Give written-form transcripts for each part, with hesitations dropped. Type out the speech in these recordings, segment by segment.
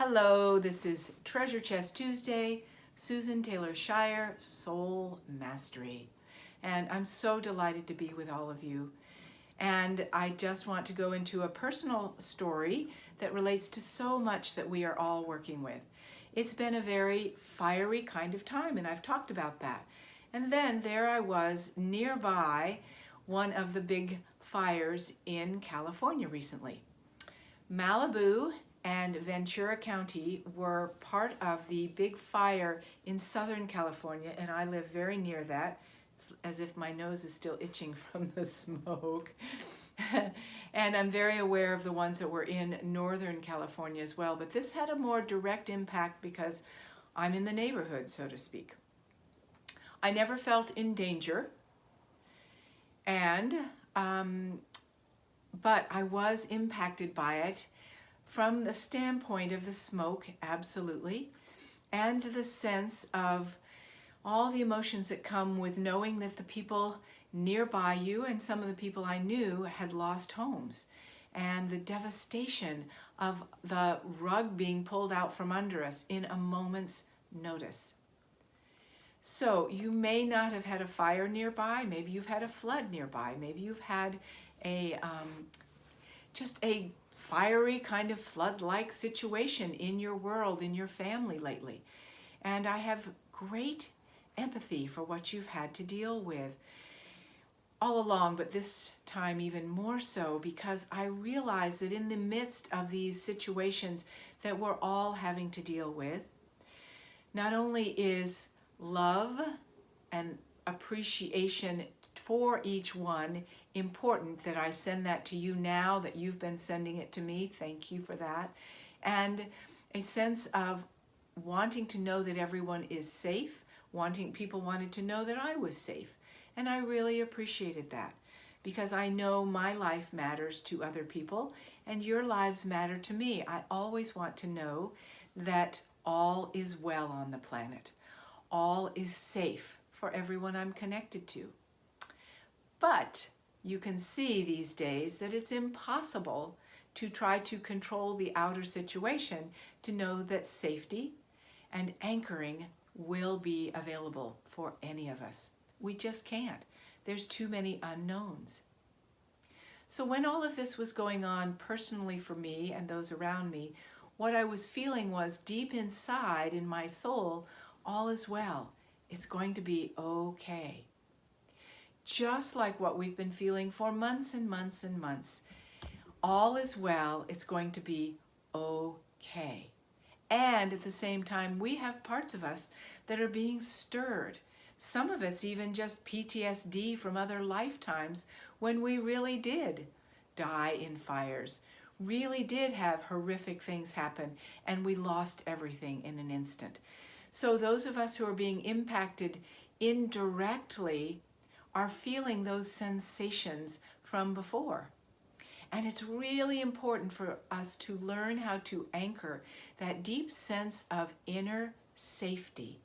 Hello, this is Treasure Chest Tuesday, Susan Taylor Shire, Soul Mastery. And I'm so delighted to be with all of you. And I just want to go into a personal story that relates to so much that we are all working with. It's been a very fiery kind of time, and I've talked about that. And then there I was nearby one of the big fires in California recently. Malibu and Ventura County were part of the big fire in Southern California, and I live very near that. It's as if my nose is still itching from the smoke. And I'm very aware of the ones that were in Northern California as well, but this had a more direct impact because I'm in the neighborhood, so to speak. I never felt in danger, and but I was impacted by it from the standpoint of the smoke, absolutely, and the sense of all the emotions that come with knowing that the people nearby you and some of the people I knew had lost homes, and the devastation of the rug being pulled out from under us in a moment's notice. So you may not have had a fire nearby, maybe you've had a flood nearby, maybe you've had just a fiery kind of flood-like situation in your world, in your family lately. And I have great empathy for what you've had to deal with all along, but this time even more so, because I realize that in the midst of these situations that we're all having to deal with, not only is love and appreciation for each one important, that I send that to you now, that you've been sending it to me, thank you for that, and a sense of wanting to know that everyone is safe, people wanted to know that I was safe, and I really appreciated that, because I know my life matters to other people and your lives matter to me. I always want to know that all is well on the planet, all is safe for everyone I'm connected to. But you can see these days that it's impossible to try to control the outer situation to know that safety and anchoring will be available for any of us. We just can't. There's too many unknowns. So when all of this was going on personally for me and those around me, what I was feeling was deep inside in my soul, all is well. It's going to be okay. Just like what we've been feeling for months and months and months. All is well, it's going to be okay. And at the same time, we have parts of us that are being stirred. Some of it's even just PTSD from other lifetimes when we really did die in fires, really did have horrific things happen, and we lost everything in an instant. So those of us who are being impacted indirectly are feeling those sensations from before. And it's really important for us to learn how to anchor that deep sense of inner safety.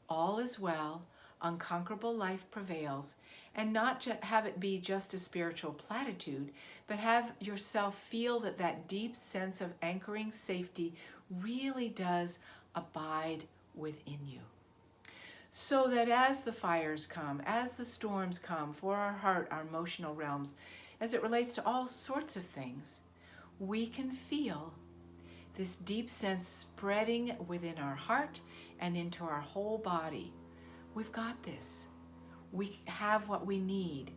All is well, unconquerable life prevails, and not have it be just a spiritual platitude, but have yourself feel that that deep sense of anchoring safety really does abide within you. So that as the fires come, as the storms come for our heart, our emotional realms, as it relates to all sorts of things, we can feel this deep sense spreading within our heart and into our whole body. We've got this. We have what we need.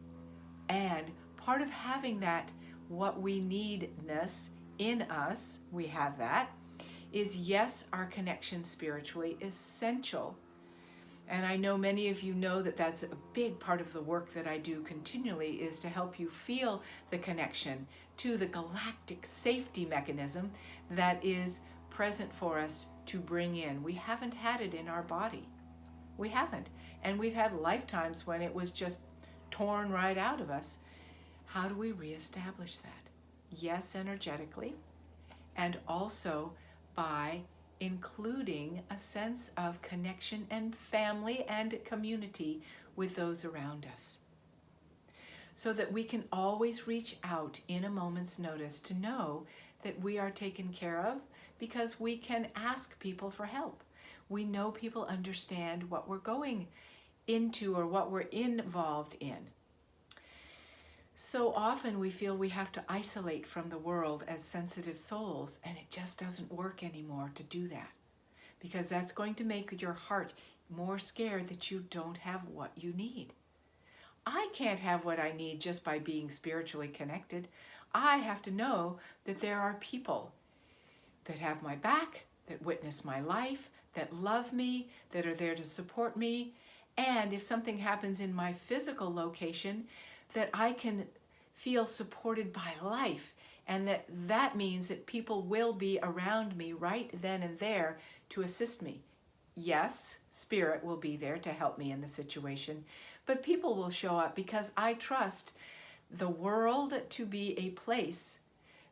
And part of having that what we needness in us, we have that, is yes, our connection spiritually is essential. And I know many of you know that that's a big part of the work that I do continually, is to help you feel the connection to the galactic safety mechanism that is present for us to bring in. We haven't had it in our body. We haven't. And we've had lifetimes when it was just torn right out of us. How do we reestablish that? Yes, energetically, and also by including a sense of connection and family and community with those around us, so that we can always reach out in a moment's notice to know that we are taken care of because we can ask people for help. We know people understand what we're going into or what we're involved in. So often we feel we have to isolate from the world as sensitive souls, and it just doesn't work anymore to do that, because that's going to make your heart more scared that you don't have what you need. I can't have what I need just by being spiritually connected. I have to know that there are people that have my back, that witness my life, that love me, that are there to support me. And if something happens in my physical location, that I can feel supported by life. And that means that people will be around me right then and there to assist me. Yes, spirit will be there to help me in the situation, but people will show up because I trust the world to be a place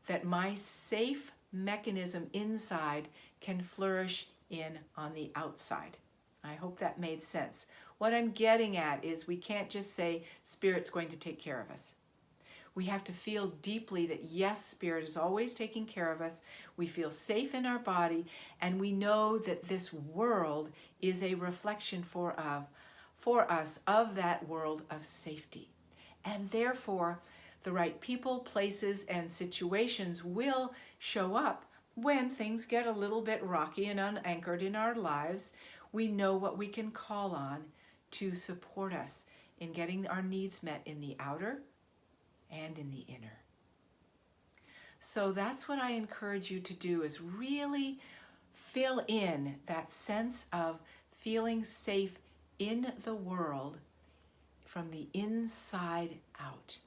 that my safe mechanism inside can flourish in on the outside. I hope that made sense. What I'm getting at is we can't just say Spirit's going to take care of us. We have to feel deeply that yes, Spirit is always taking care of us. We feel safe in our body, and we know that this world is a reflection for us of that world of safety. And therefore, the right people, places, and situations will show up when things get a little bit rocky and unanchored in our lives. We know what we can call on to support us in getting our needs met in the outer and in the inner. So that's what I encourage you to do, is really fill in that sense of feeling safe in the world from the inside out.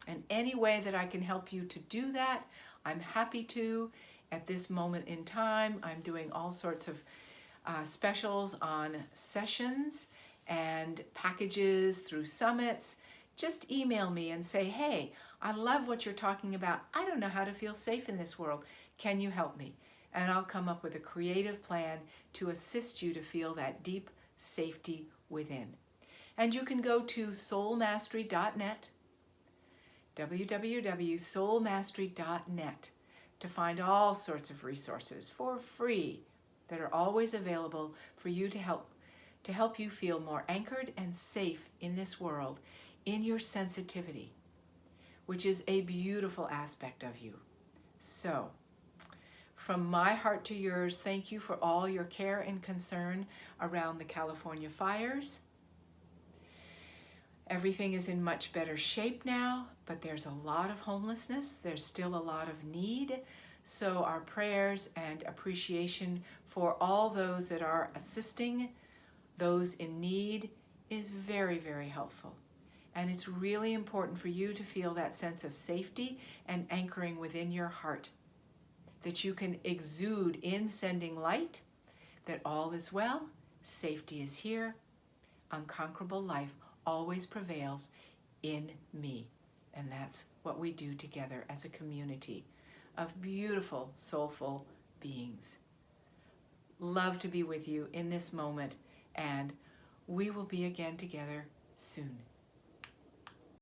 And any way that I can help you to do that, I'm happy to. At this moment in time, I'm doing all sorts of specials on sessions and packages through summits. Just email me and say, hey, I love what you're talking about. I don't know how to feel safe in this world. Can you help me? And I'll come up with a creative plan to assist you to feel that deep safety within. And you can go to soulmastery.net, www.soulmastery.net, to find all sorts of resources for free that are always available for you to help you feel more anchored and safe in this world, in your sensitivity, which is a beautiful aspect of you. So, from my heart to yours, thank you for all your care and concern around the California fires. Everything is in much better shape now, but there's a lot of homelessness. There's still a lot of need. So our prayers and appreciation for all those that are assisting those in need is very, very helpful. And it's really important for you to feel that sense of safety and anchoring within your heart, that you can exude in sending light, that all is well, safety is here, unconquerable life always prevails in me. And that's what we do together as a community of beautiful, soulful beings. Love to be with you in this moment, and we will be again together soon.